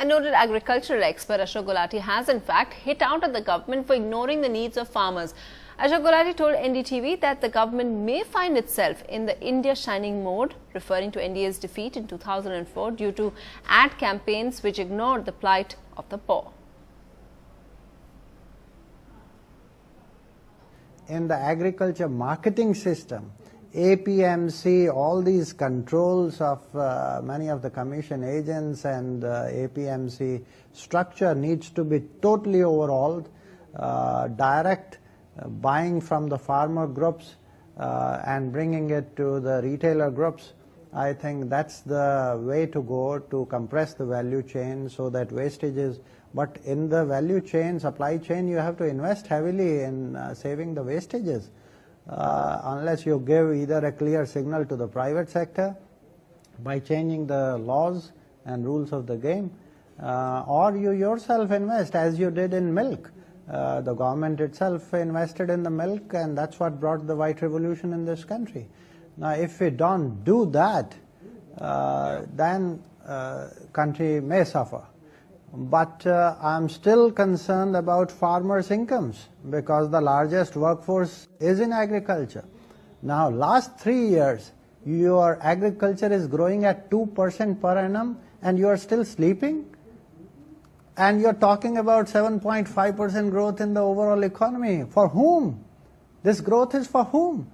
noted agricultural expert Ashok Gulati has in fact hit out at the government for ignoring the needs of farmers. Ashok Gulati told NDTV that the government may find itself in the India shining mode, referring to NDA's defeat in 2004 due to ad campaigns which ignored the plight of the poor. In the agriculture marketing system, APMC, all these controls of many of the commission agents and APMC structure needs to be totally overhauled. Direct buying from the farmer groups and bringing it to the retailer groups, I think that's the way to go to compress the value chain so that wastages. But in the value chain, supply chain, you have to invest heavily in saving the wastages. Unless you give either a clear signal to the private sector by changing the laws and rules of the game, or you yourself invest as you did in milk. The government itself invested in the milk, and that's what brought the white revolution in this country. Now, if we don't do that, then country may suffer. But I'm still concerned about farmers' incomes because the largest workforce is in agriculture. Now, last 3 years, your agriculture is growing at 2% per annum and you are still sleeping? And you're talking about 7.5% growth in the overall economy. For whom? This growth is for whom?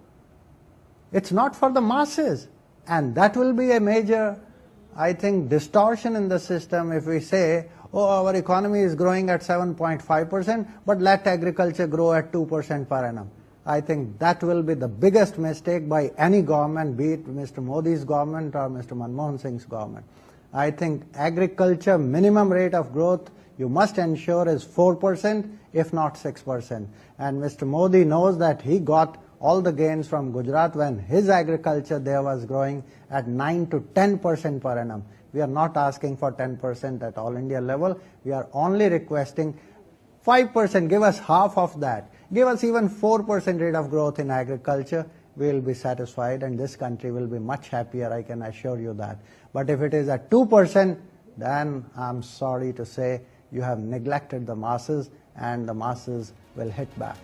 It's not for the masses. And that will be a major, I think, distortion in the system if we say, oh, our economy is growing at 7.5%, but let agriculture grow at 2% per annum. I think that will be the biggest mistake by any government, be it Mr. Modi's government or Mr. Manmohan Singh's government. I think agriculture minimum rate of growth you must ensure is 4%, if not 6%. And Mr. Modi knows that he got all the gains from Gujarat when his agriculture there was growing at 9 to 10% per annum. We are not asking for 10% at all India level. We are only requesting 5%. Give us half of that. Give us even 4% rate of growth in agriculture. We will be satisfied and this country will be much happier, I can assure you that. But if it is at 2%, then I'm sorry to say you have neglected the masses and the masses will hit back.